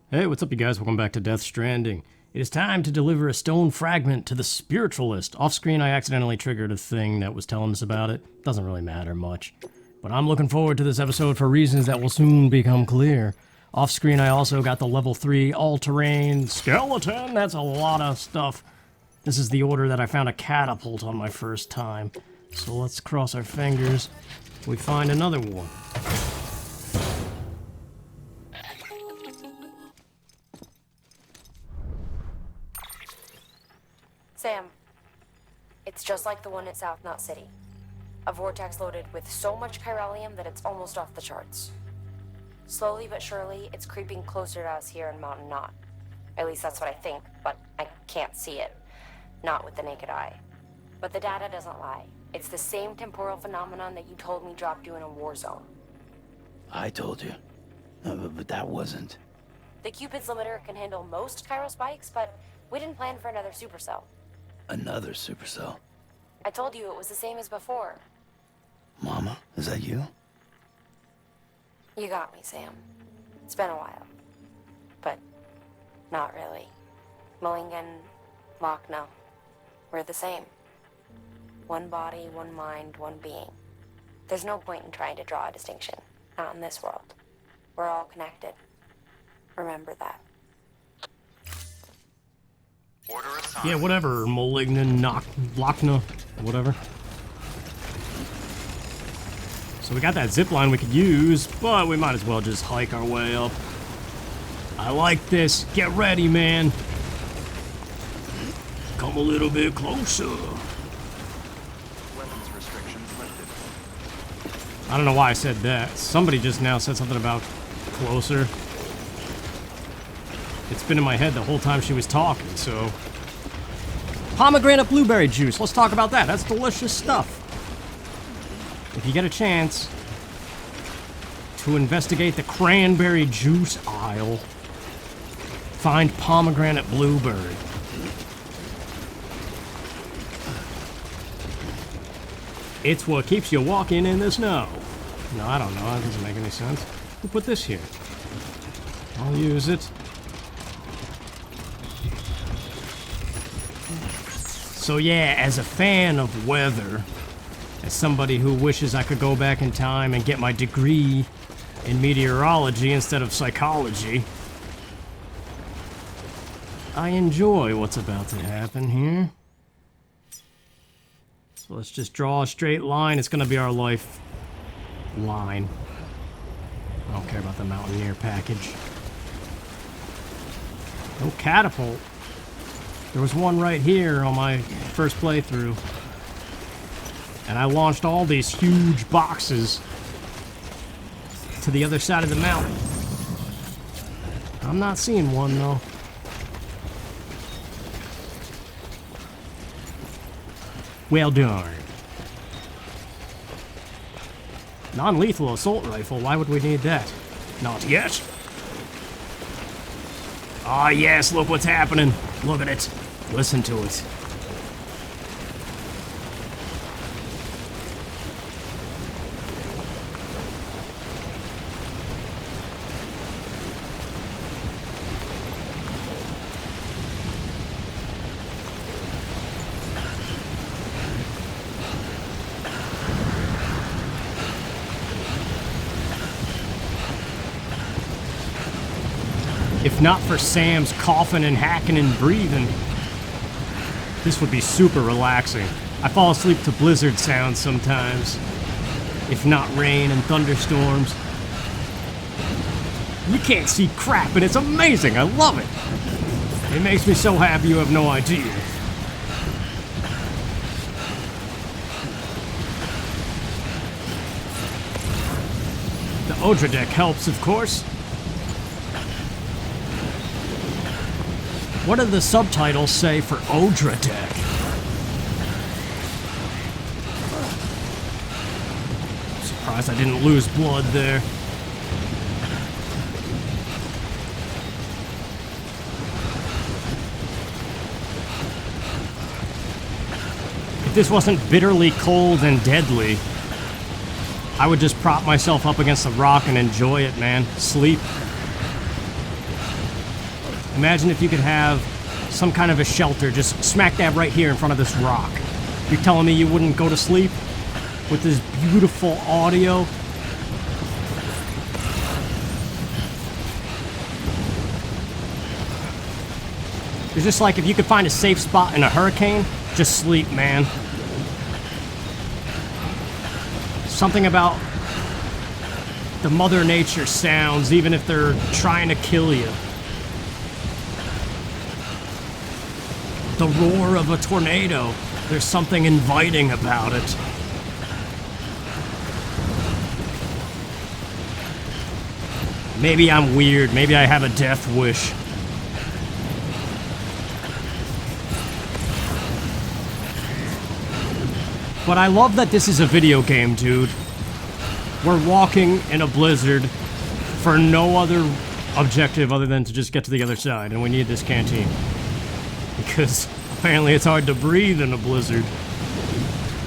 Hey, what's up, you guys? Welcome back to Death Stranding. It is time to deliver a stone fragment to the Spiritualist. Off screen, I accidentally triggered a thing that was telling us about it. Doesn't really matter much. But I'm looking forward to this episode for reasons that will soon become clear. Off screen, I also got the level 3 all-terrain skeleton. That's a lot of stuff. This is the order that I found a catapult on my first time. So let's cross our fingers. We find another one. Sam, it's just like the one at South Knot City. A vortex loaded with so much chiralium that it's almost off the charts. Slowly but surely, it's creeping closer to us here in Mountain Knot. At least that's what I think, but I can't see it. Not with the naked eye. But the data doesn't lie. It's the same temporal phenomenon that you told me dropped you in a war zone. I told you. But that wasn't. The Cupid's limiter can handle most chiral spikes, but we didn't plan for another supercell. Another supercell. I told you it was the same as before. Mama, is that you? You got me, Sam. It's been a while. But not really. Mulligan, Lochna, we're the same. One body, one mind, one being. There's no point in trying to draw a distinction. Not in this world. We're all connected. Remember that. Yeah, whatever. Malignant, Lochna, whatever. So we got that zip line we could use, but we might as well just hike our way up. I like this. Get ready, man. Come a little bit closer. Weapons restrictions lifted. I don't know why I said that. Somebody just now said something about closer. It's been in my head the whole time she was talking, so... Pomegranate blueberry juice. Let's talk about that. That's delicious stuff. If you get a chance to investigate the cranberry juice aisle, find pomegranate blueberry. It's what keeps you walking in the snow. No, I don't know. That doesn't make any sense. We'll put this here. I'll use it. So yeah, as a fan of weather, as somebody who wishes I could go back in time and get my degree in meteorology instead of psychology, I enjoy what's about to happen here. So let's just draw a straight line. It's gonna be our life line. I don't care about the Mountaineer package. No catapult. There was one right here on my first playthrough. And I launched all these huge boxes to the other side of the mountain. I'm not seeing one, though. Well done. Non-lethal assault rifle, why would we need that? Not yet. Ah, yes, look what's happening. Look at it. Listen to it. If not for Sam's coughing and hacking and breathing, this would be super relaxing. I fall asleep to blizzard sounds sometimes, if not rain and thunderstorms. You can't see crap, and it's amazing. I love it. It makes me so happy you have no idea. The Odra deck helps, of course. What do the subtitles say for Odra deck? I'm surprised I didn't lose blood there. If this wasn't bitterly cold and deadly, I would just prop myself up against the rock and enjoy it, man. Sleep. Imagine if you could have some kind of a shelter just smack dab right here in front of this rock. You're telling me you wouldn't go to sleep with this beautiful audio? It's just like if you could find a safe spot in a hurricane, just sleep, man. Something about the Mother Nature sounds, even if they're trying to kill you. The roar of a tornado. There's something inviting about it. Maybe I'm weird. Maybe I have a death wish. But I love that this is a video game, dude. We're walking in a blizzard for no other objective other than to just get to the other side, and we need this canteen. Because apparently it's hard to breathe in a blizzard.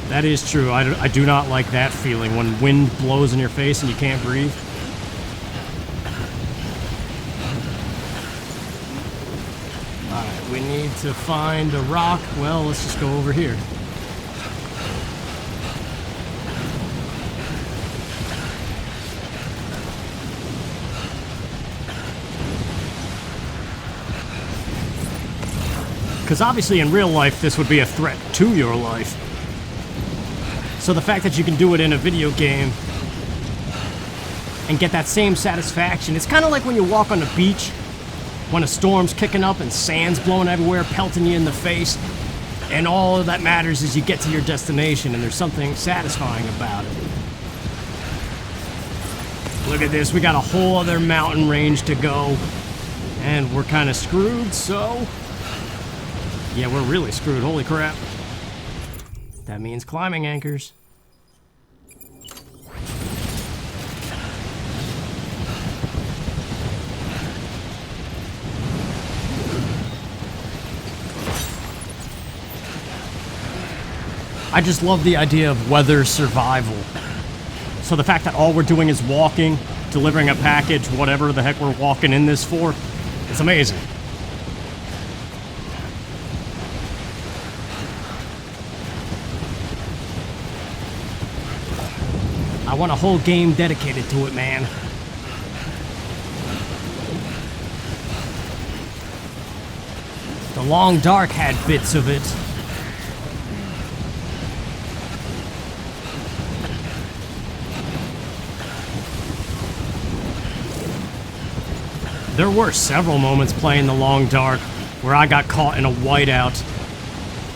That is true. I do not like that feeling when wind blows in your face and you can't breathe. Alright, we need to find a rock. Well, let's just go over here. Because obviously in real life this would be a threat to your life. So the fact that you can do it in a video game and get that same satisfaction, it's kind of like when you walk on the beach when a storm's kicking up and sand's blowing everywhere, pelting you in the face, and all that matters is you get to your destination and there's something satisfying about it. Look at this, we got a whole other mountain range to go, and we're kind of screwed, so... yeah, we're really screwed, holy crap. That means climbing anchors. I just love the idea of weather survival. So the fact that all we're doing is walking, delivering a package, whatever the heck we're walking in this for, it's amazing. I want a whole game dedicated to it, man. The Long Dark had bits of it. There were several moments playing The Long Dark where I got caught in a whiteout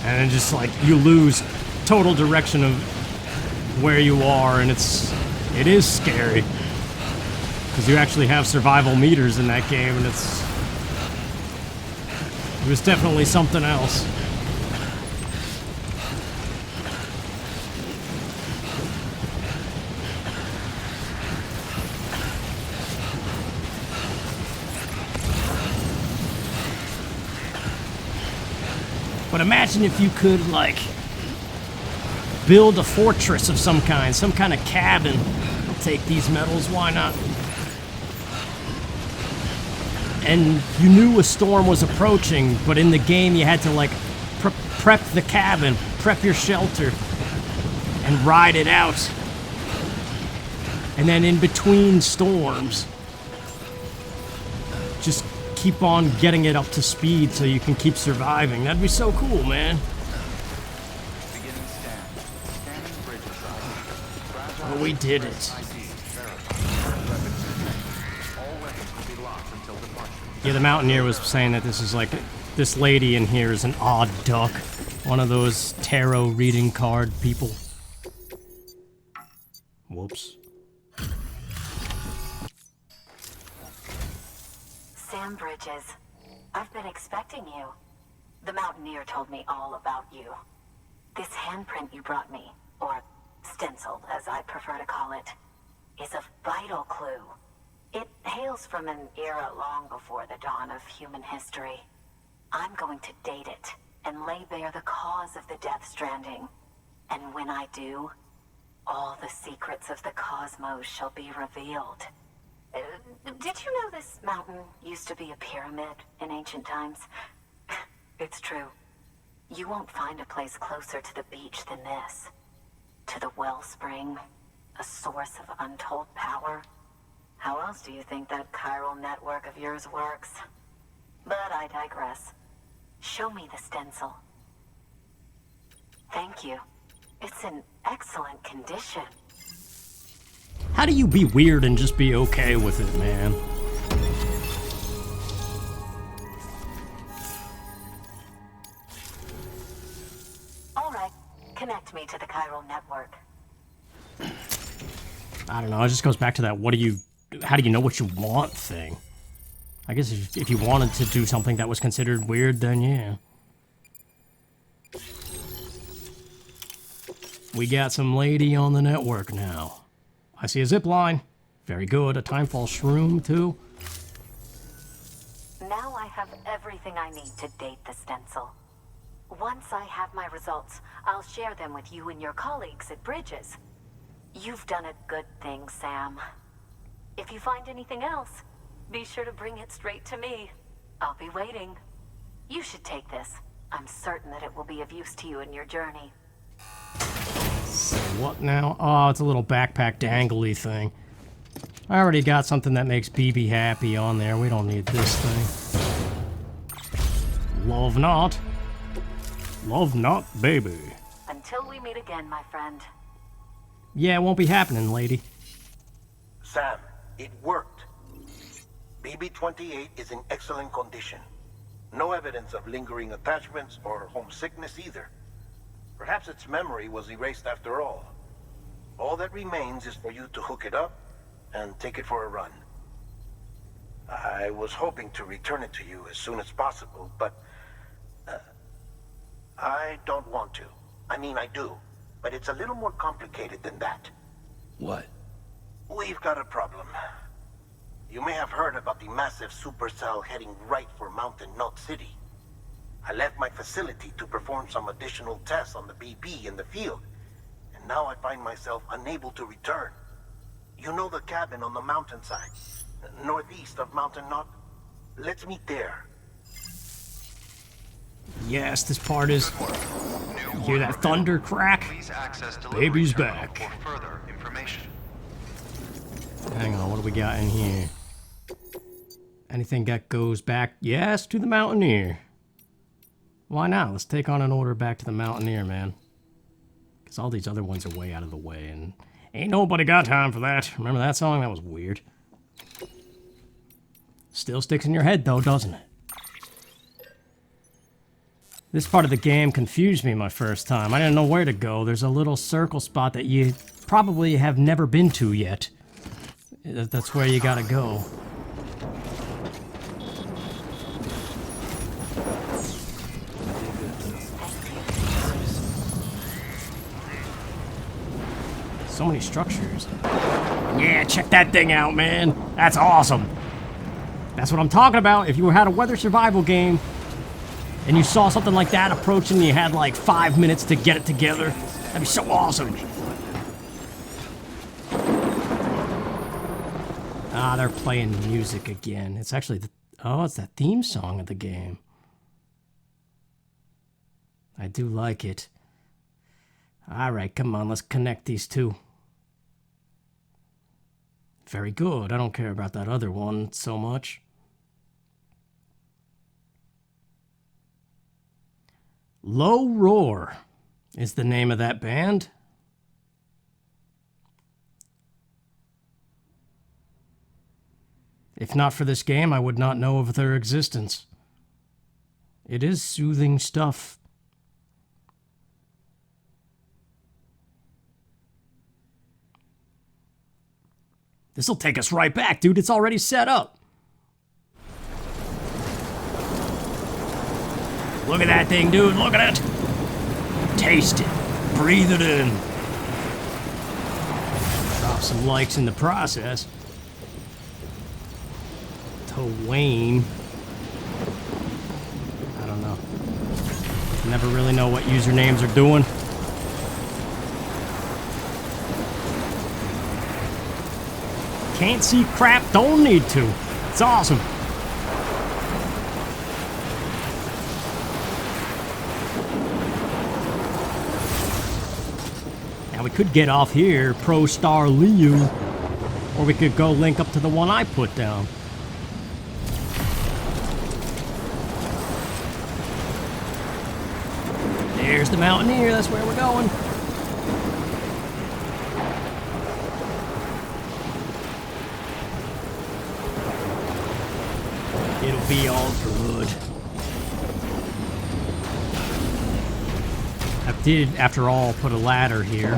and then just like you lose total direction of where you are, and it is scary because you actually have survival meters in that game, and it was definitely something else. But imagine if you could like build a fortress of some kind of cabin. I'll take these metals, why not? And you knew a storm was approaching, but in the game you had to like prep the cabin, prep your shelter, and ride it out. And then in between storms, just keep on getting it up to speed so you can keep surviving. That'd be so cool, man. Oh, we did it. Yeah, the Mountaineer was saying that this is like, this lady in here is an odd duck. One of those tarot reading card people. Whoops. Sam Bridges, I've been expecting you. The Mountaineer told me all about you. This handprint you brought me, or stencil as I prefer to call it, is a vital clue. It hails from an era long before the dawn of human history. I'm going to date it and lay bare the cause of the Death Stranding. And when I do, all the secrets of the cosmos shall be revealed. Did you know this mountain used to be a pyramid in ancient times? It's true. You won't find a place closer to the beach than this. To the wellspring, a source of untold power. How else do you think that chiral network of yours works? But I digress. Show me the stencil. Thank you. It's in excellent condition. How do you be weird and just be okay with it, man? All right. Connect me to the chiral network. I don't know, it just goes back to that how do you know what you want thing. I guess if you wanted to do something that was considered weird, then yeah. We got some lady on the network now. I see a zip line. Very good. A timefall shroom, too. Now I have everything I need to date the stencil. Once I have my results, I'll share them with you and your colleagues at Bridges. You've done a good thing, Sam. If you find anything else, be sure to bring it straight to me. I'll be waiting. You should take this. I'm certain that it will be of use to you in your journey. So what now? Oh, it's a little backpack dangly thing. I already got something that makes BB happy on there. We don't need this thing. Love not. Love not, baby. Until we meet again, my friend. Yeah, it won't be happening, lady. Sam, it worked. BB-28 is in excellent condition. No evidence of lingering attachments or homesickness either. Perhaps its memory was erased after all. All that remains is for you to hook it up and take it for a run. I was hoping to return it to you as soon as possible, but I don't want to. I mean, I do, but it's a little more complicated than that. What? We've got a problem. You may have heard about the massive supercell heading right for Mountain Knot City. I left my facility to perform some additional tests on the BB in the field, and now I find myself unable to return. You know the cabin on the mountainside, northeast of Mountain Knot? Let's meet there. Yes, this part is... You hear that thunder crack? Please access delivery Baby's terminal back. for further information. Hang on, what do we got in here? Anything that goes back? Yes, to the Mountaineer. Why not? Let's take on an order back to the Mountaineer, man. Because all these other ones are way out of the way, and ain't nobody got time for that. Remember that song? That was weird. Still sticks in your head, though, doesn't it? This part of the game confused me my first time. I didn't know where to go. There's a little circle spot that you probably have never been to yet. That's where you gotta go. So many structures. Yeah, check that thing out, man. That's awesome. That's what I'm talking about. If you had a weather survival game and you saw something like that approaching and you had like 5 minutes to get it together, that'd be so awesome. Ah, they're playing music again. It's actually it's that theme song of the game. I do like it. Alright, come on, let's connect these two. Very good. I don't care about that other one so much. Low Roar is the name of that band. If not for this game, I would not know of their existence. It is soothing stuff. This'll take us right back, dude. It's already set up. Look at that thing, dude. Look at it. Taste it. Breathe it in. Drop some likes in the process. To Wayne. I don't know. Never really know what usernames are doing. Can't see crap, don't need to. It's awesome. Now we could get off here, Pro Star Leo, or we could go link up to the one I put down. There's the Mountaineer, that's where we're going. It'll be all good. I did, after all, put a ladder here.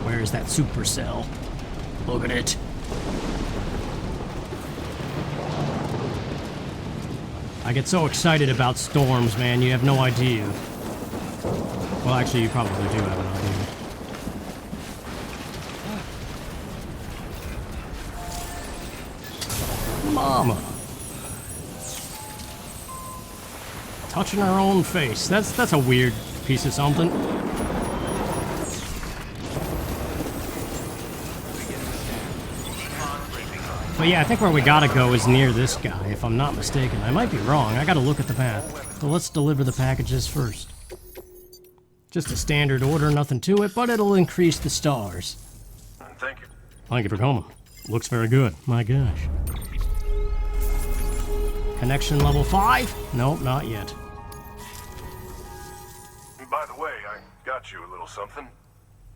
Where's that supercell? Look at it. I get so excited about storms, man, you have no idea. Well, actually, you probably do have an idea. Mama. Touching her own face. That's a weird piece of something. But yeah, I think where we gotta go is near this guy, if I'm not mistaken. I might be wrong. I gotta look at the map. So let's deliver the packages first. Just a standard order, nothing to it, but it'll increase the stars. Thank you. Thank you for coming. Looks very good. My gosh. Connection level 5? Nope, not yet. By the way, I got you a little something.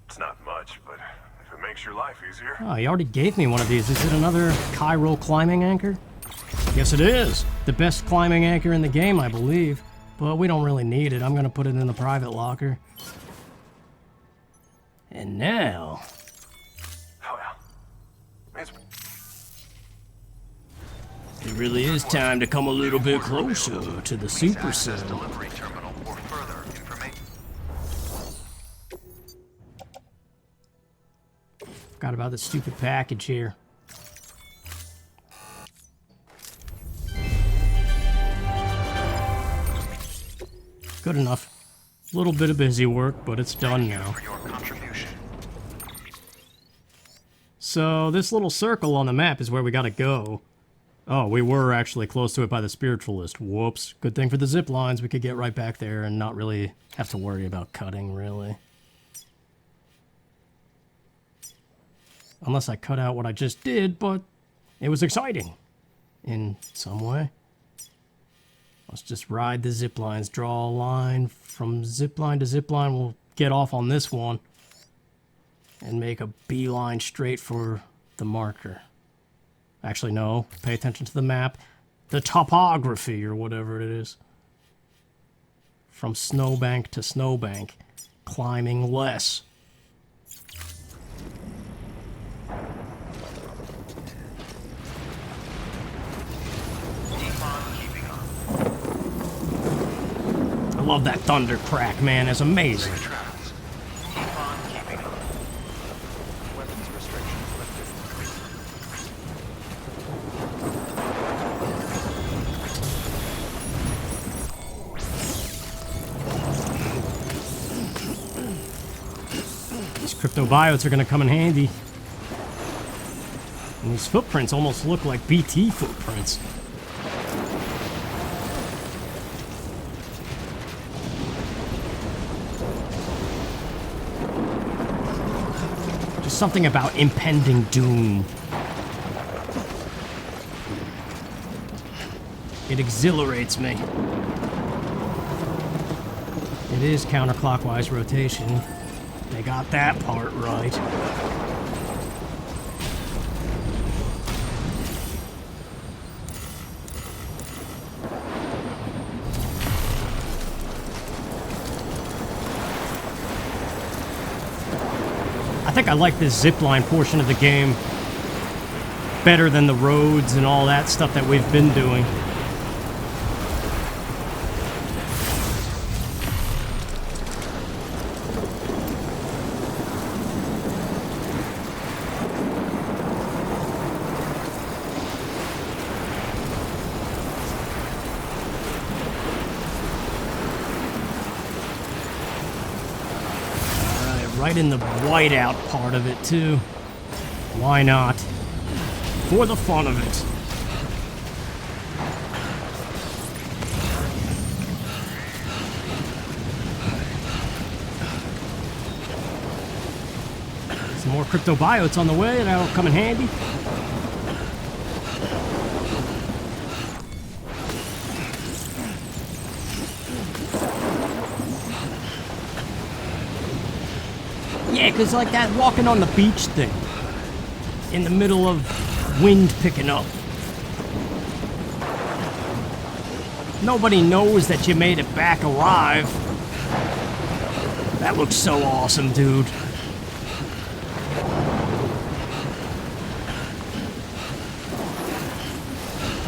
It's not much, but if it makes your life easier. Oh, he already gave me one of these. Is it another Cairo climbing anchor? Yes, it is. The best climbing anchor in the game, I believe. But we don't really need it. I'm going to put it in the private locker. And now... Oh, well. It really is time to come a little bit closer to the supercell. Delivery terminal for further information. Forgot about this stupid package here. Good enough. A little bit of busy work, but it's done now. For your contribution. So this little circle on the map is where we gotta go. Oh, we were actually close to it by the Spiritualist. Whoops. Good thing for the zip lines, we could get right back there and not really have to worry about cutting, really. Unless I cut out what I just did, but it was exciting. In some way. Let's just ride the zip lines. Draw a line from zip line to zip line. We'll get off on this one. And make a beeline straight for the marker. Actually, no. Pay attention to the map. The topography, or whatever it is. From snowbank to snowbank. Climbing less. I love that thunder crack, man. It's amazing. These cryptobiotes are going to come in handy. And these footprints almost look like BT footprints. Just something about impending doom. It exhilarates me. It is counterclockwise rotation. They got that part right. I think I like this zipline portion of the game better than the roads and all that stuff that we've been doing. Right in the whiteout part of it, too. Why not? For the fun of it. Some more cryptobiotes on the way, that'll come in handy. Yeah, because like that walking on the beach thing. In the middle of wind picking up. Nobody knows that you made it back alive. That looks so awesome, dude.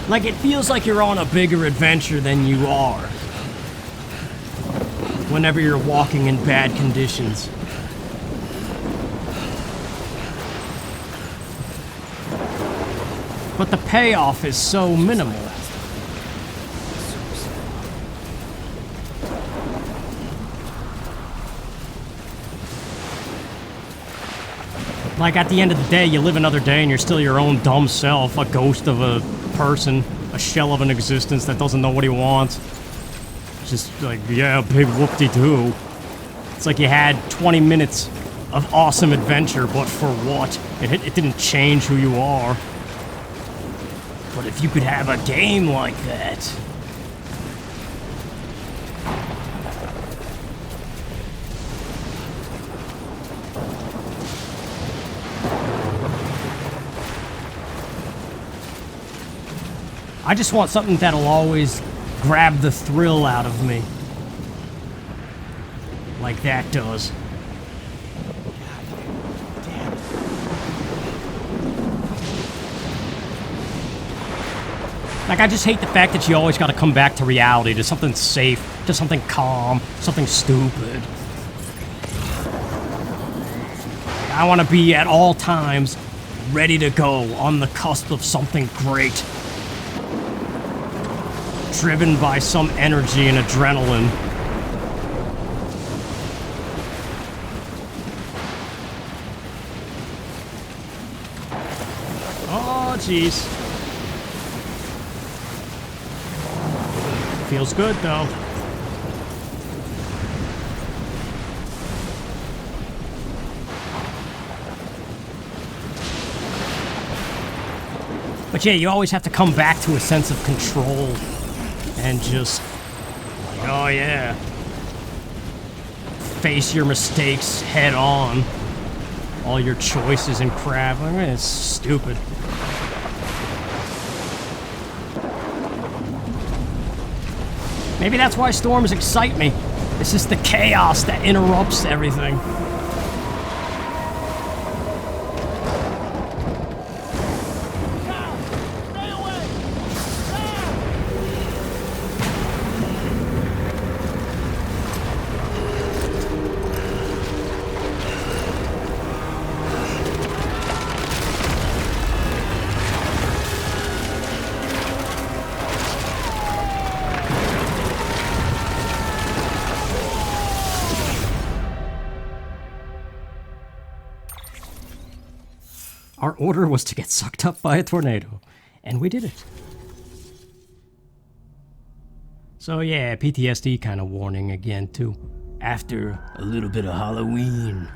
Like, it feels like you're on a bigger adventure than you are. Whenever you're walking in bad conditions. But the payoff is so minimal. Like, at the end of the day, you live another day and you're still your own dumb self, a ghost of a person, a shell of an existence that doesn't know what he wants. Just like, yeah, big whoop-de-doo. It's like you had 20 minutes of awesome adventure, but for what? It didn't change who you are. But if you could have a game like that... I just want something that'll always grab the thrill out of me. Like that does. Like, I just hate the fact that you always gotta come back to reality, to something safe, to something calm, something stupid. I wanna be at all times ready to go on the cusp of something great. Driven by some energy and adrenaline. Oh, jeez. Feels good, though. But yeah, you always have to come back to a sense of control. And just, like, oh yeah. Face your mistakes head on. All your choices and crap. I mean, it's stupid. Maybe that's why storms excite me. It's just the chaos that interrupts everything. Our order was to get sucked up by a tornado, and we did it. So yeah, PTSD kind of warning again too. After a little bit of Halloween.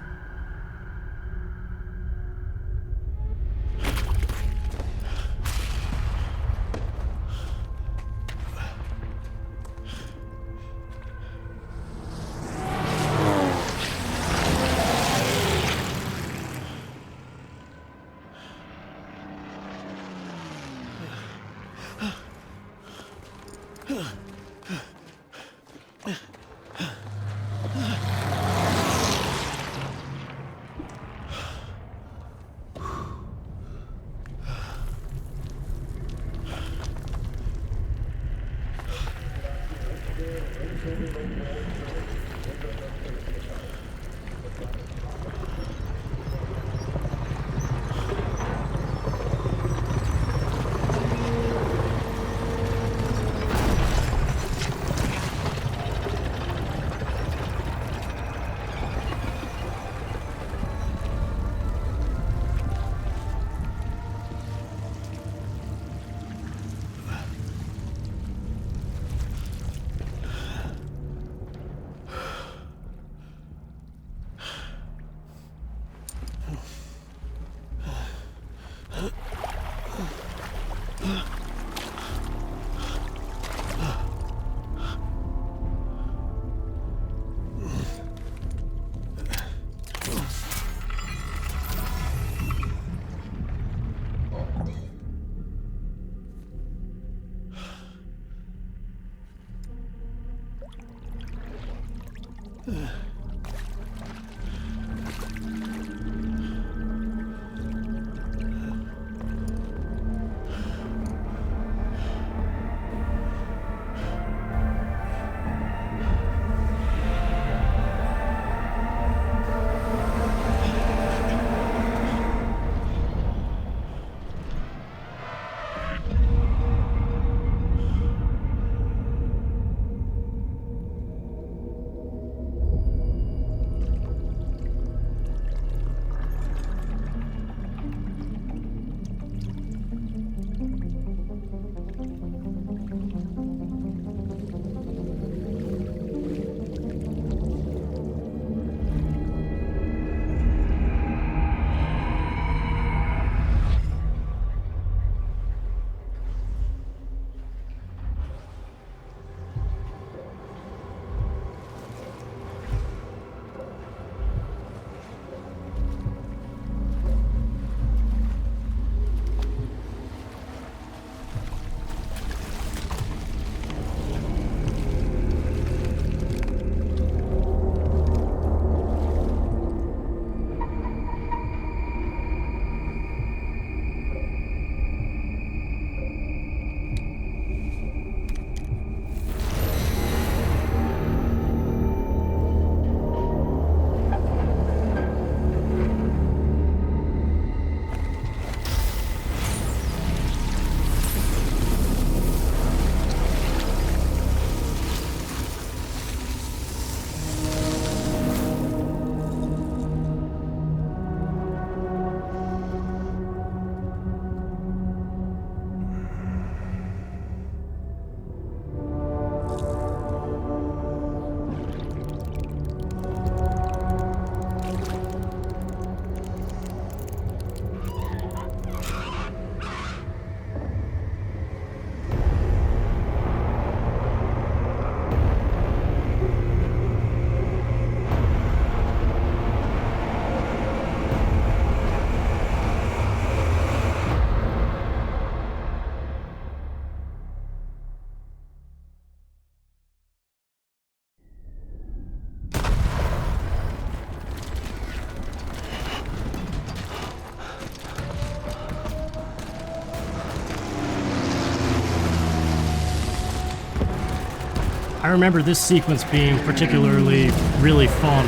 I remember this sequence being particularly really fun.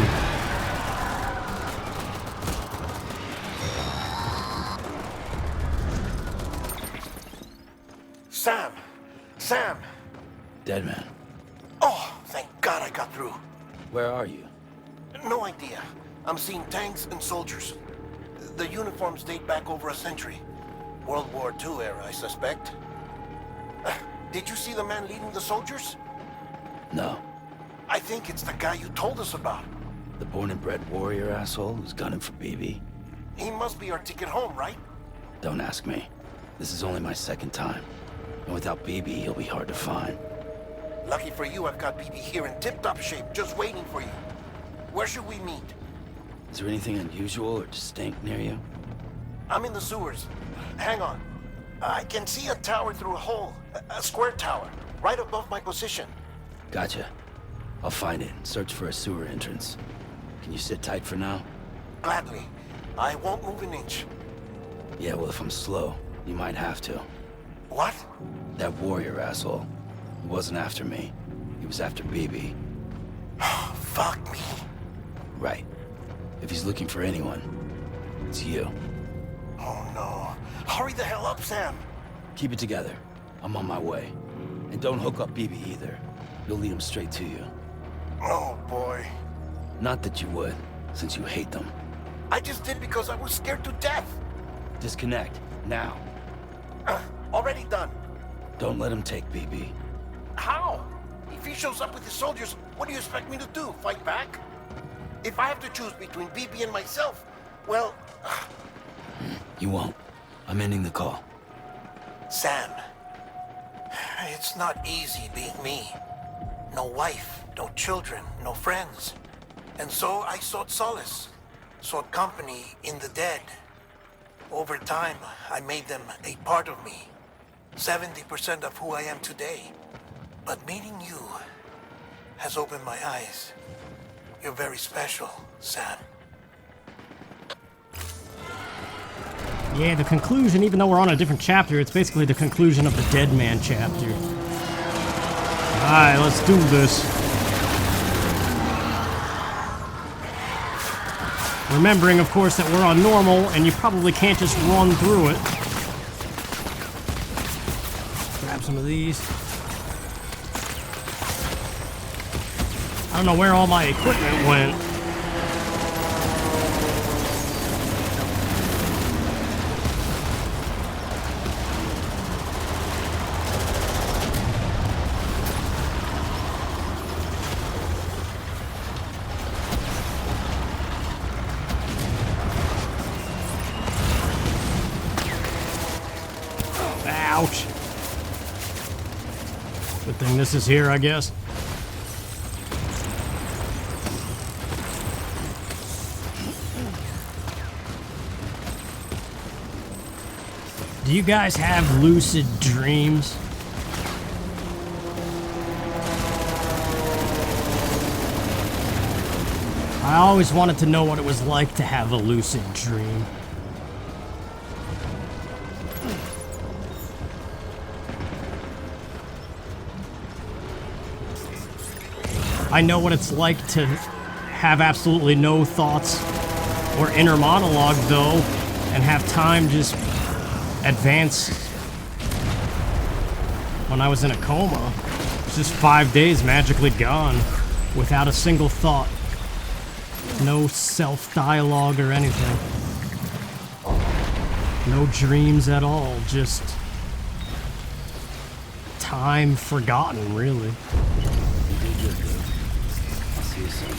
Sam! Sam! Dead man. Oh, thank God I got through. Where are you? No idea. I'm seeing tanks and soldiers. The uniforms date back over a century. World War II era, I suspect. Did you see the man leading the soldiers? No. I think it's the guy you told us about. The born and bred warrior asshole who's gunning for BB? He must be our ticket home, right? Don't ask me. This is only my second time. And without BB, he'll be hard to find. Lucky for you, I've got BB here in tip-top shape, just waiting for you. Where should we meet? Is there anything unusual or distinct near you? I'm in the sewers. Hang on. I can see a tower through a hole. A square tower, right above my position. Gotcha. I'll find it and search for a sewer entrance. Can you sit tight for now? Gladly. I won't move an inch. Yeah, well, if I'm slow, you might have to. What? That warrior asshole. He wasn't after me. He was after BB. Fuck me. Right. If he's looking for anyone, it's you. Oh no. Hurry the hell up, Sam. Keep it together. I'm on my way. And don't hook up BB either. You'll lead him straight to you. Oh boy. Not that you would, since you hate them. I just did because I was scared to death. Disconnect, now. Already done. Don't let him take BB. How? If he shows up with his soldiers, what do you expect me to do? Fight back? If I have to choose between BB and myself, well... You won't. I'm ending the call. Sam, it's not easy being me. No wife, no children, no friends. And so I sought solace, sought company in the dead. Over time, I made them a part of me. 70% of who I am today. But meeting you has opened my eyes. You're very special, Sam. Yeah, the conclusion, even though we're on a different chapter, it's basically the conclusion of the Dead Man chapter. Alright, let's do this. Remembering, of course, that we're on normal, and you probably can't just run through it. Grab some of these. I don't know where all my equipment went. Ouch. Good thing this is here, I guess. Do you guys have lucid dreams? I always wanted to know what it was like to have a lucid dream. I know what it's like to have absolutely no thoughts or inner monologue, though, and have time just advance. When I was in a coma, it's just 5 days magically gone without a single thought. No self-dialogue or anything. No dreams at all, just time forgotten, really. You did good, girl. I'll see you soon.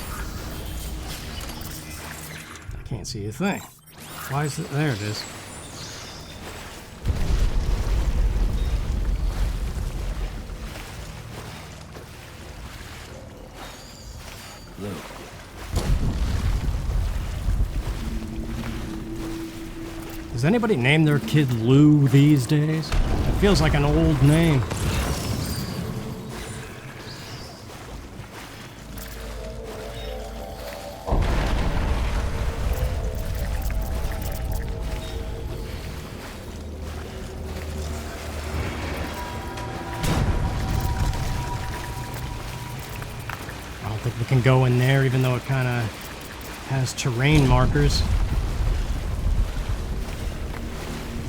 I can't see a thing. Why is it? There it is. Lou. Does anybody name their kid Lou these days? It feels like an old name. I don't think we can go in there, even though it kind of has terrain markers.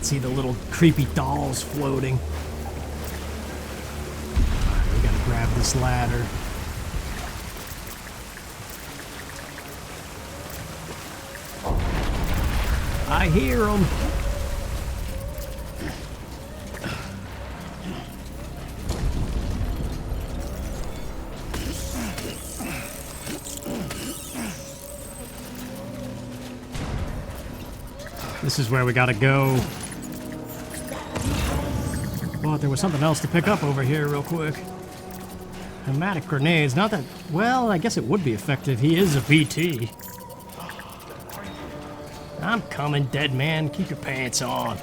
See the little creepy dolls floating. Alright, we gotta grab this ladder. I hear them. This is where we gotta go. But there was something else to pick up over here real quick. Pneumatic grenades, not that... Well, I guess it would be effective. He is a BT. I'm coming, dead man. Keep your pants on.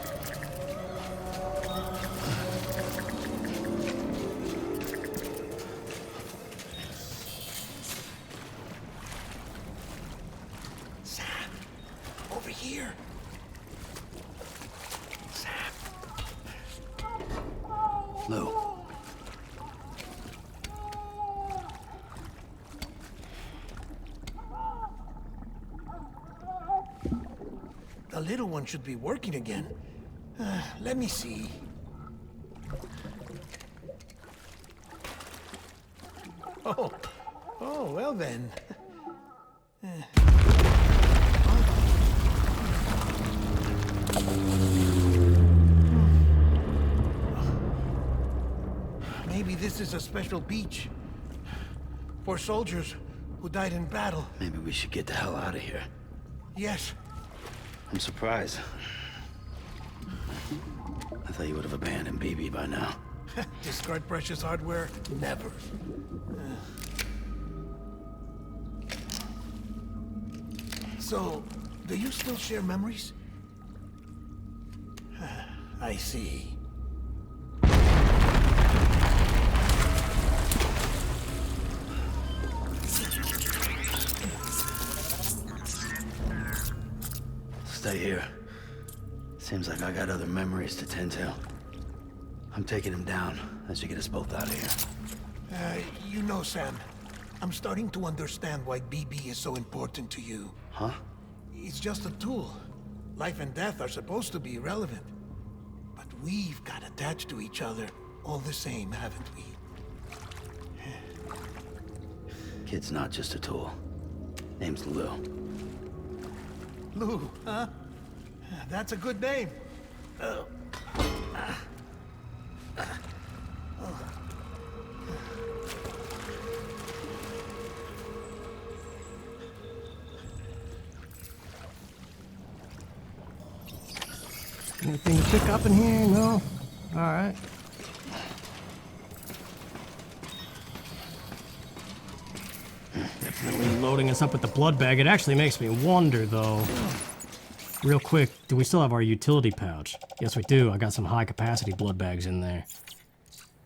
Sam, over here. Lou. The little one should be working again. Let me see. Oh, well then. Maybe this is a special beach for soldiers who died in battle. Maybe we should get the hell out of here. Yes. I'm surprised. I thought you would have abandoned BB by now. Discard precious hardware? Never. So, do you still share memories? I see. here. Seems like I got other memories to tend to. I'm taking him down as you get us both out of here. You know, Sam, I'm starting to understand why BB is so important to you. Huh? It's just a tool. Life and death are supposed to be irrelevant. But we've got attached to each other all the same, haven't we? Kid's not just a tool. Name's Lou. Lou, huh? That's a good name. Anything to pick up in here? No? Alright. Definitely loading us up with the blood bag. It actually makes me wonder, though. Real quick, do we still have our utility pouch? Yes, we do. I got some high-capacity blood bags in there.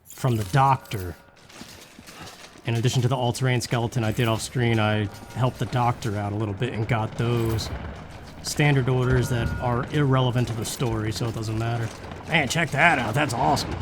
From the doctor. In addition to the all-terrain skeleton I did off-screen, I helped the doctor out a little bit and got those. Standard orders that are irrelevant to the story, so it doesn't matter. Man, check that out. That's awesome.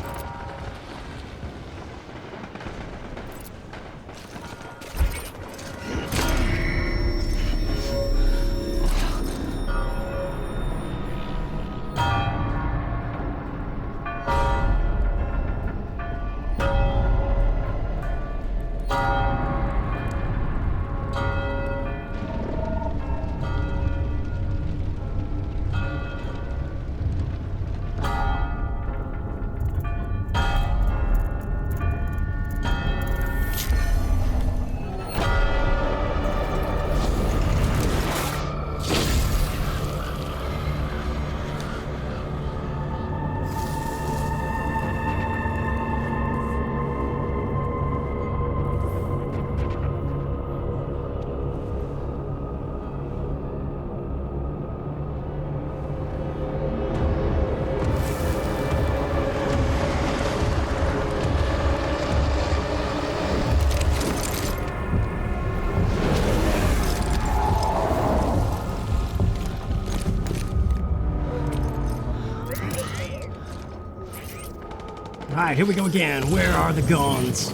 Alright, here we go again. Where are the guns?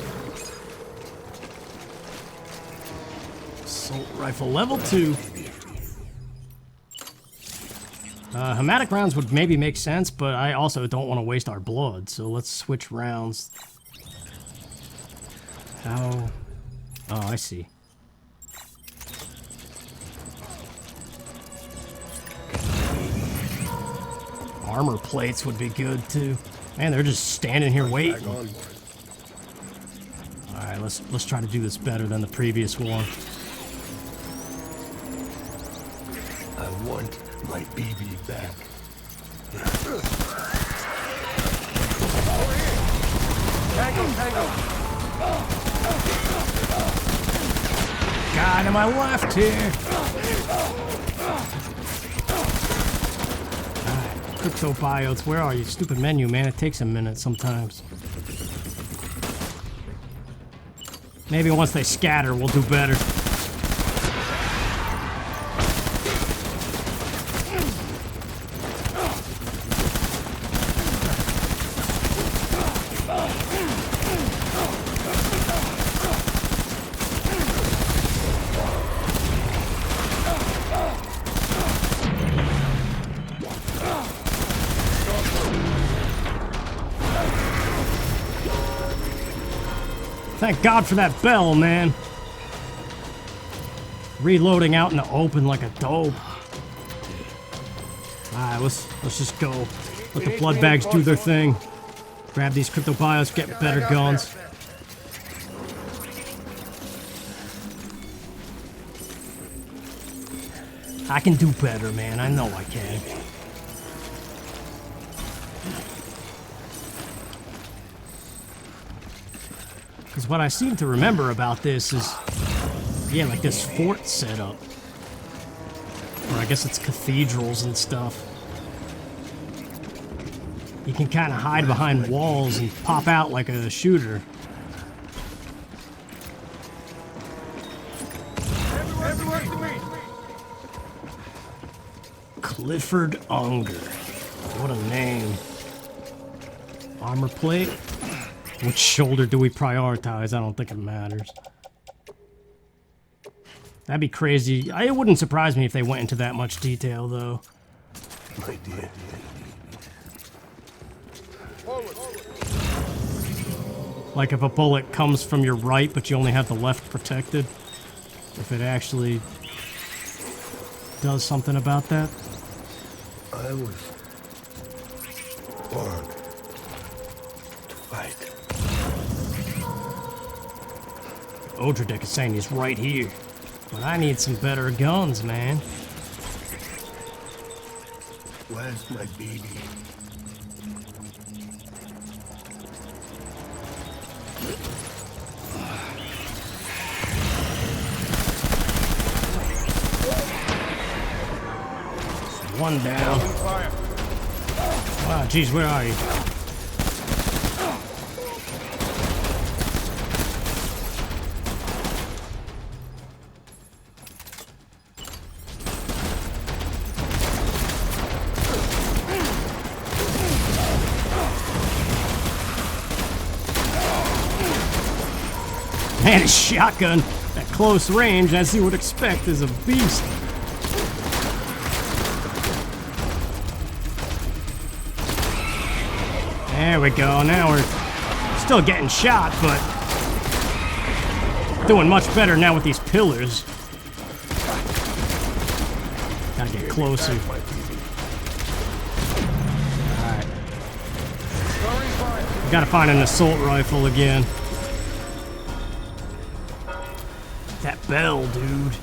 Assault rifle level 2. Hematic rounds would maybe make sense, but I also don't want to waste our blood, so let's switch rounds. How? Oh, I see. Armor plates would be good too. Man, they're just standing here waiting. Alright, let's try to do this better than the previous one. I want my BB back. God, am I left here? Cryptobiotes, where are you? Stupid menu, man. It takes a minute sometimes. Maybe once they scatter, we'll do better. Thank God for that bell, man. Reloading out in the open like a dope. Alright, let's just go. Let the blood bags do their thing. Grab these cryptobiotes, get better guns. I can do better, man. I know I can. Because what I seem to remember about this is, yeah, like this fort setup. Or I guess it's cathedrals and stuff. You can kind of hide behind walls and pop out like a shooter. Clifford Unger. What a name. Armor plate? Which shoulder do we prioritize? I don't think it matters. That'd be crazy. It wouldn't surprise me if they went into that much detail, though. My dear. Like if a bullet comes from your right, but you only have the left protected. If it actually does something about that. I was born to fight. Odradek is saying he's right here. But I need some better guns, man. Where's my baby? One down. Wow, geez, where are you? Man, his shotgun at close range, as you would expect, is a beast. There we go. Now we're still getting shot, but doing much better now with these pillars. Gotta get closer. Alright. We gotta find an assault rifle again. That bell, dude.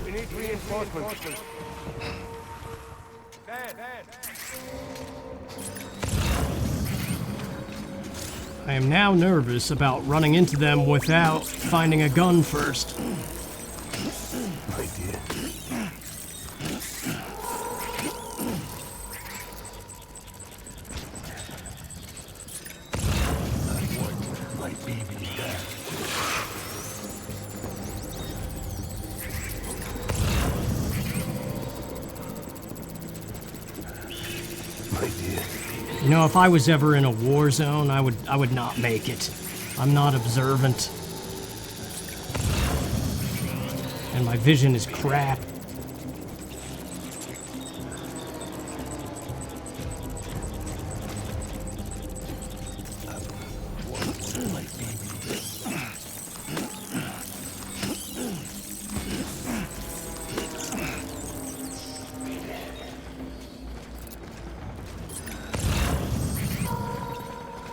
We need reinforcements. I am now nervous about running into them without finding a gun first. My dear. I want my baby back. My dear. You know, if I was ever in a war zone, I would not make it. I'm not observant. And my vision is crap.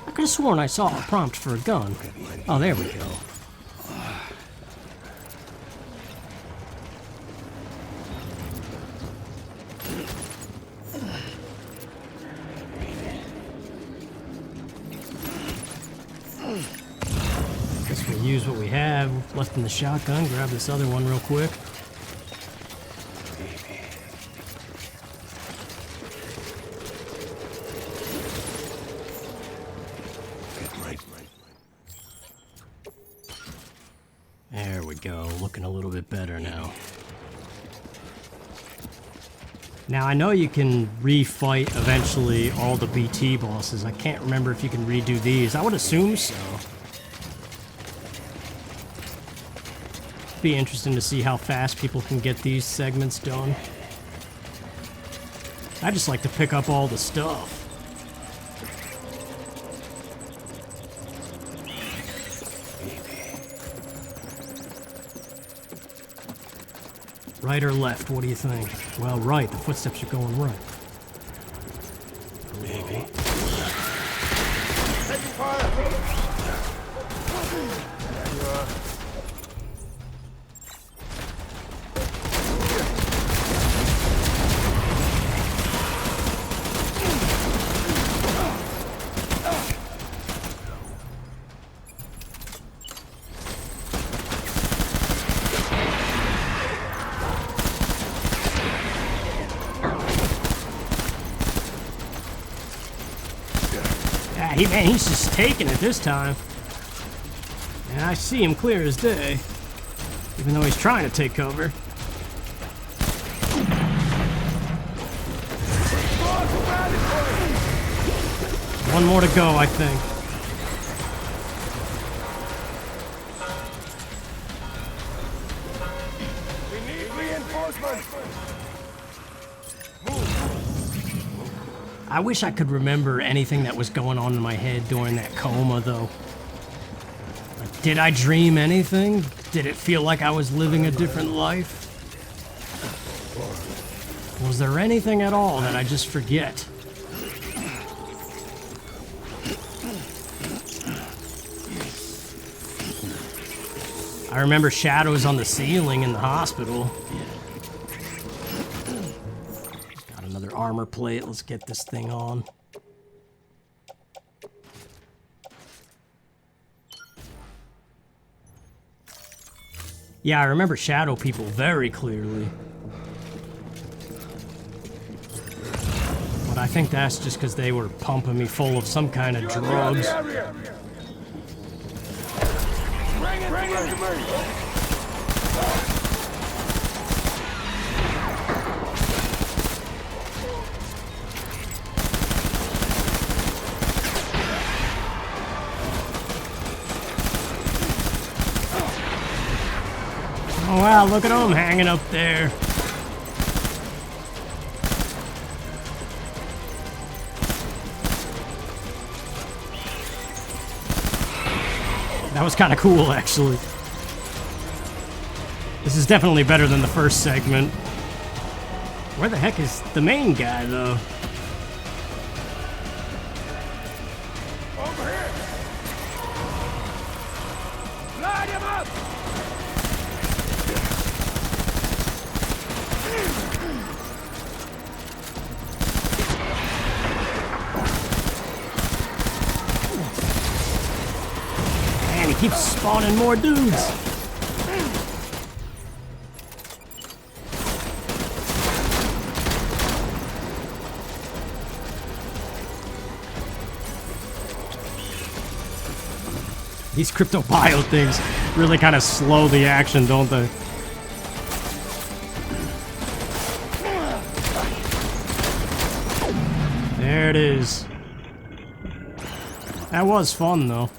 I could have sworn I saw a prompt for a gun. Oh, there we go. Guess we'll use what we have left in the shotgun. Grab this other one real quick. There we go, looking a little bit better now. Now I know you can refight eventually all the BT bosses. I can't remember if you can redo these. I would assume so. Be interesting to see how fast people can get these segments done. I just like to pick up all the stuff. Right or left? What do you think? Well, right. The footsteps are going right. Maybe. Man, he's just taking it this time. And I see him clear as day. Even though he's trying to take cover. One more to go, I think. We need reinforcements! I wish I could remember anything that was going on in my head during that coma, though. Like, did I dream anything? Did it feel like I was living a different life? Was there anything at all that I just forget? I remember shadows on the ceiling in the hospital. Got another armor plate. Let's get this thing on. Yeah, I remember shadow people very clearly. But I think that's just because they were pumping me full of some kind of drugs. Bring it to me! Oh wow, look at them hanging up there. That was kind of cool, actually. This is definitely better than the first segment. Where the heck is the main guy, though? Over here! Light him up! Man, he keeps spawning more dudes. These crypto bio things really kind of slow the action, don't they? There it is. That was fun, though.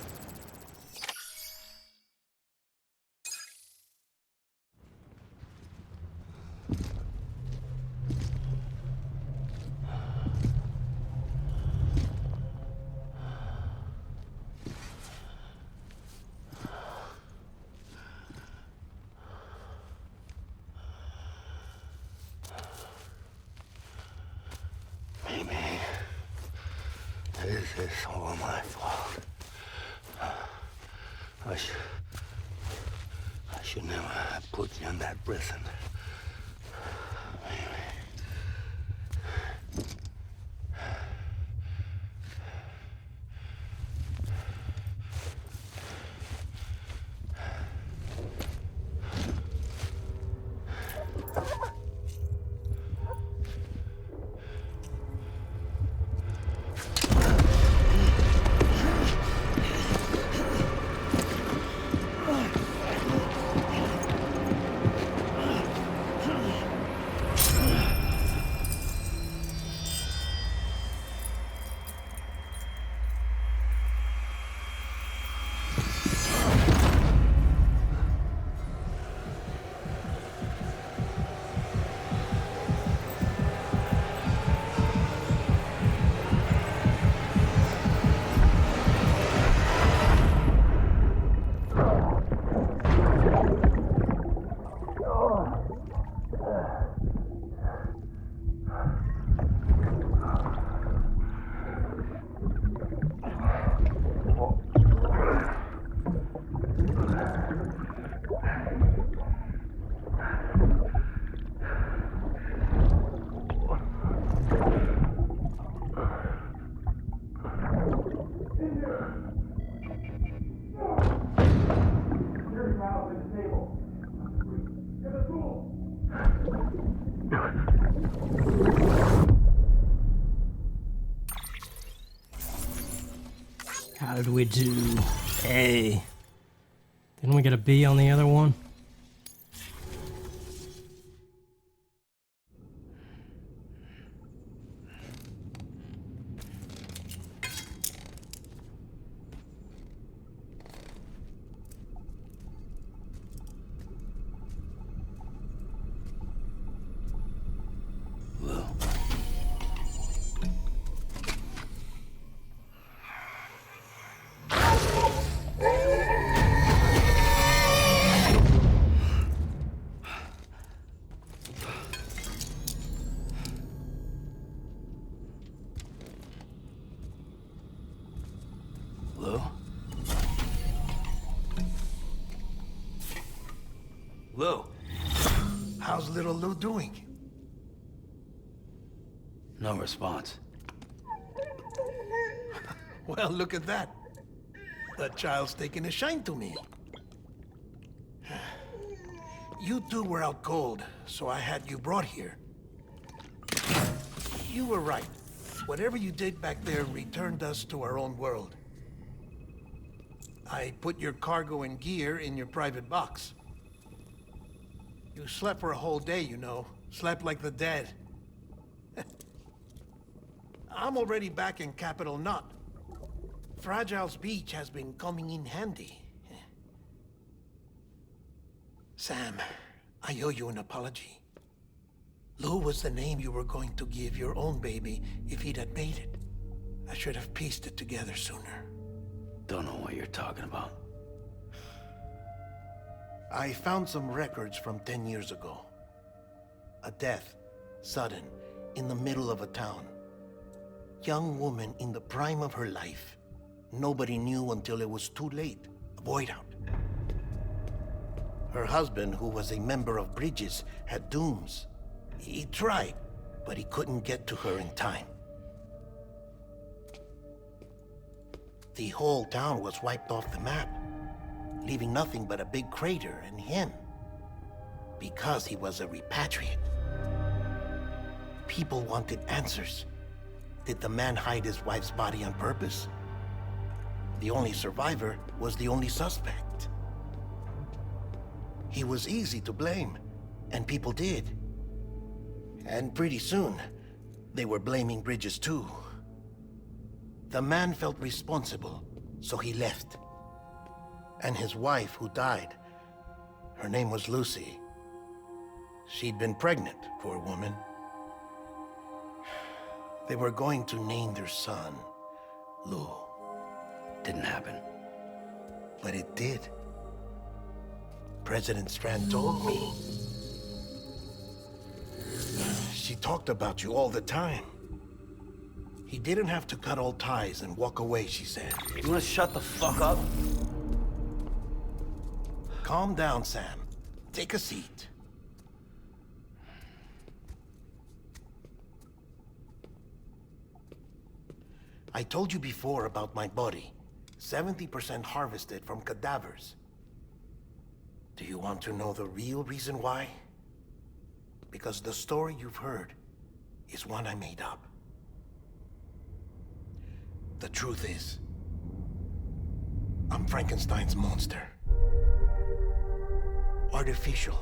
Maybe this is all my fault. I should never have put you in that prison. How did we do? A. Didn't we get a B on the other one? Lou. How's little Lou doing? No response. Well, look at that. The child's taking a shine to me. You two were out cold, so I had you brought here. You were right. Whatever you did back there returned us to our own world. I put your cargo and gear in your private box. You slept for a whole day, you know. Slept like the dead. I'm already back in Capital Knot. Fragile's beach has been coming in handy. Sam, I owe you an apology. Lou was the name you were going to give your own baby if he'd had made it. I should have pieced it together sooner. Don't know what you're talking about. I found some records from 10 years ago. A death, sudden, in the middle of a town. Young woman in the prime of her life. Nobody knew until it was too late. A void out. Her husband, who was a member of Bridges, had dooms. He tried, but he couldn't get to her in time. The whole town was wiped off the map, leaving nothing but a big crater and him. Because he was a repatriate. People wanted answers. Did the man hide his wife's body on purpose? The only survivor was the only suspect. He was easy to blame, and people did. And pretty soon, they were blaming Bridges too. The man felt responsible, so he left. And his wife, who died, her name was Lucy. She'd been pregnant, poor woman. They were going to name their son Lou. Didn't happen. But it did. President Strand told me. She talked about you all the time. He didn't have to cut all ties and walk away, she said. You wanna shut the fuck up? Calm down, Sam. Take a seat. I told you before about my body. 70% harvested from cadavers. Do you want to know the real reason why? Because the story you've heard is one I made up. The truth is, I'm Frankenstein's monster. Artificial,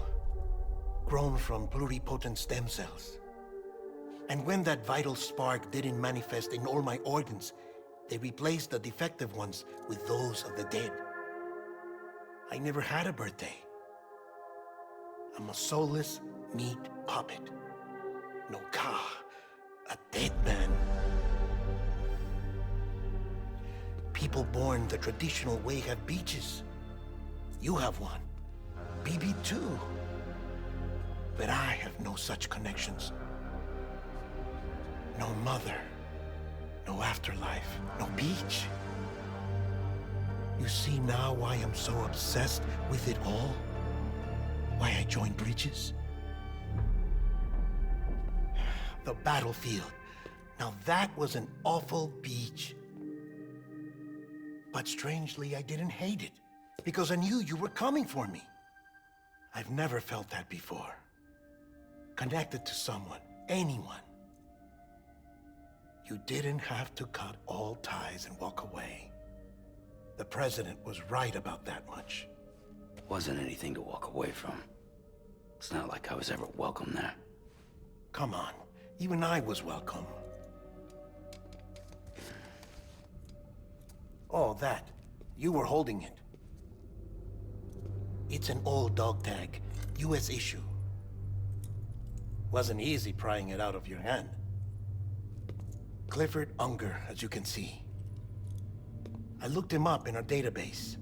grown from pluripotent stem cells. And when that vital spark didn't manifest in all my organs, they replaced the defective ones with those of the dead. I never had a birthday. I'm a soulless meat puppet. No ka, a dead man. People born the traditional way have beaches. You have one. BB too. But I have no such connections. No mother. No afterlife. No beach. You see now why I'm so obsessed with it all? Why I joined Bridges? The battlefield. Now that was an awful beach. But strangely, I didn't hate it. Because I knew you were coming for me. I've never felt that before. Connected to someone, anyone. You didn't have to cut all ties and walk away. The president was right about that much. Wasn't anything to walk away from. It's not like I was ever welcome there. Come on, even I was welcome. Oh, that. You were holding it. It's an old dog tag, US issue. Wasn't easy prying it out of your hand. Clifford Unger, as you can see. I looked him up in our database.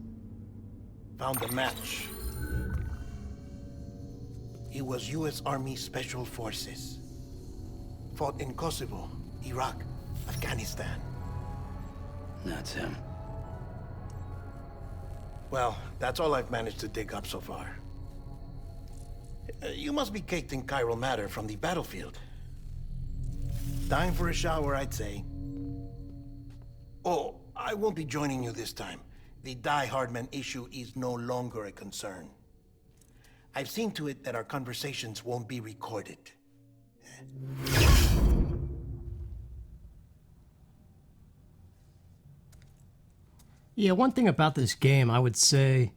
Found a match. He was US Army Special Forces. Fought in Kosovo, Iraq, Afghanistan. That's him. Well, that's all I've managed to dig up so far. You must be caked in chiral matter from the battlefield. Time for a shower, I'd say. Oh, I won't be joining you this time. The Die-Hardman issue is no longer a concern. I've seen to it that our conversations won't be recorded. Yeah, one thing about this game, I would say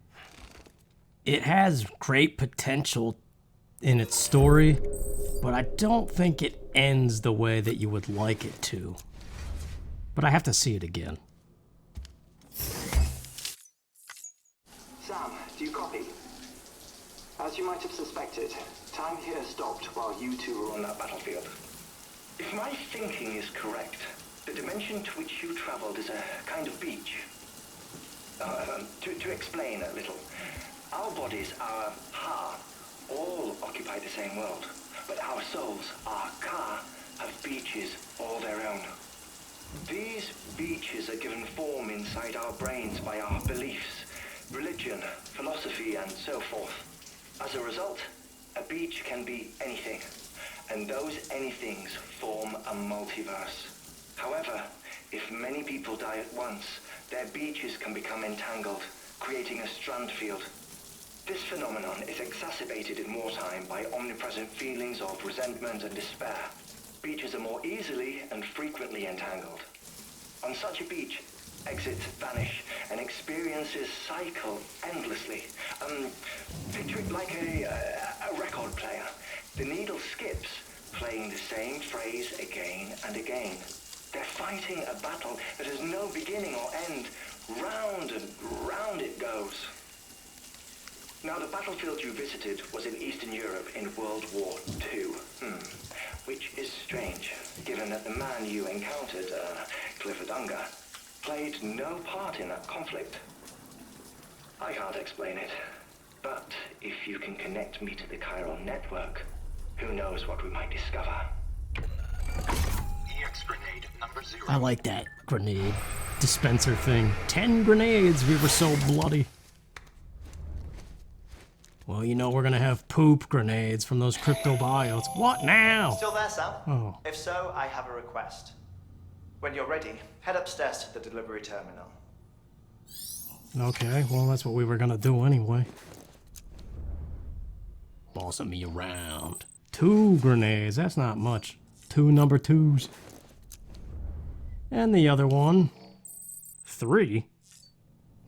it has great potential in its story, but I don't think it ends the way that you would like it to. But I have to see it again. Sam, do you copy? As you might have suspected, time here stopped while you two were on that battlefield. If my thinking is correct, the dimension to which you traveled is a kind of beach. To explain a little, our bodies, our ha, all occupy the same world, but our souls, our ka, have beaches all their own. These beaches are given form inside our brains by our beliefs, religion, philosophy, and so forth. As a result, a beach can be anything, and those anythings form a multiverse. However, if many people die at once, their beaches can become entangled, creating a strand field. This phenomenon is exacerbated in wartime by omnipresent feelings of resentment and despair. Beaches are more easily and frequently entangled. On such a beach, exits vanish and experiences cycle endlessly. Picture it like a record player. The needle skips, playing the same phrase again and again. They're fighting a battle that has no beginning or end. Round and round it goes. Now, the battlefield you visited was in Eastern Europe in World War II. Which is strange, given that the man you encountered, Clifford Unger, played no part in that conflict. I can't explain it, but if you can connect me to the chiral network, who knows what we might discover. EX grenade number 0. I like that grenade dispenser thing. 10 grenades, we were so bloody. Well, you know we're gonna have poop grenades from those cryptobiotes. What now? Still there, Sam? Oh. If so, I have a request. When you're ready, head upstairs to the delivery terminal. Okay, well that's what we were gonna do anyway. Bossing me around. 2 grenades, that's not much. 2 number 2s. And the other one. 3.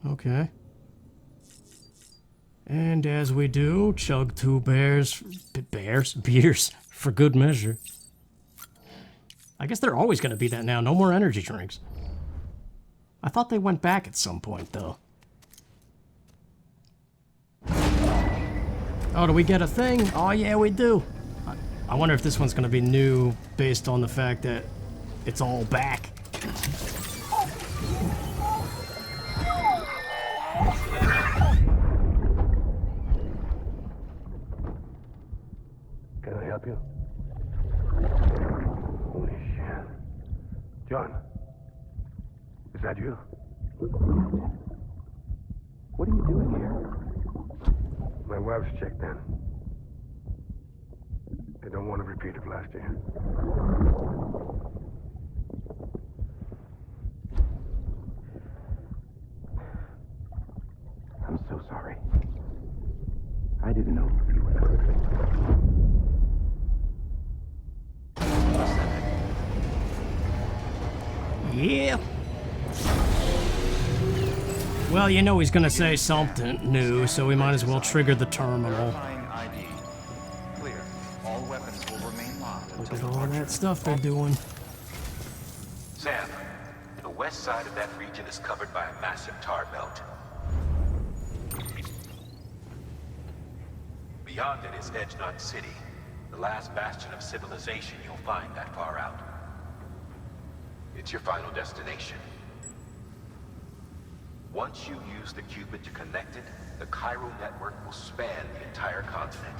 Okay. And as we do, chug 2 beers for good measure. I guess they're always going to be that now. No more energy drinks. I thought they went back at some point, though. Oh, do we get a thing? Oh, yeah, we do. I wonder if this one's going to be new based on the fact that it's all back. Can I help you? Holy shit. John, is that you? What are you doing here? My wife's checked in. They don't want to repeat of last year. I'm so sorry. I didn't know you were perfect. Yeah. Well, you know he's gonna say something new, so we might as well trigger the terminal. Verifying ID. Clear. All weapons will remain locked Look until at all that departure. stuff they're doing. Sam, the west side of that region is covered by a massive tar belt. Beyond it is Edgenut City, the last bastion of civilization you'll find that far out. It's your final destination. Once you use the Cupid to connect it, the chiral network will span the entire continent.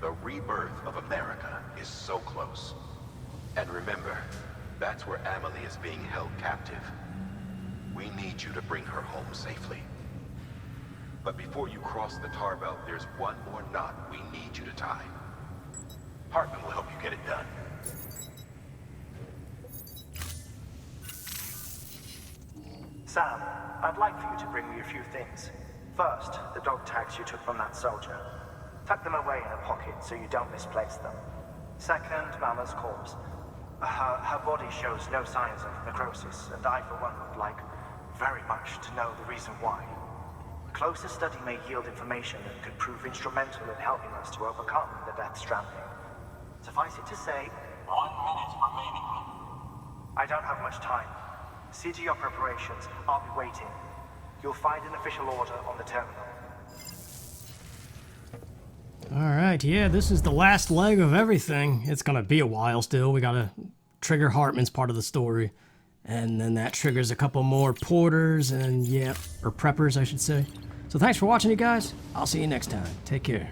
The rebirth of America is so close. And remember, that's where Amelie is being held captive. We need you to bring her home safely. But before you cross the tar belt, there's one more knot we need you to tie. Hartman will help you get it done. Sam, I'd like for you to bring me a few things. First, the dog tags you took from that soldier. Tuck them away in a pocket so you don't misplace them. Second, Mama's corpse. Her body shows no signs of necrosis, and I, for one, would like very much to know the reason why. A closer study may yield information that could prove instrumental in helping us to overcome the death stranding. Suffice it to say, 1 minute remaining. I don't have much time. See to your preparations. I'll be waiting. You'll find an official order on the terminal. Alright, yeah, this is the last leg of everything. It's gonna be a while still. We gotta trigger Hartman's part of the story. And then that triggers a couple more porters and, yeah, or preppers, I should say. So thanks for watching, you guys. I'll see you next time. Take care.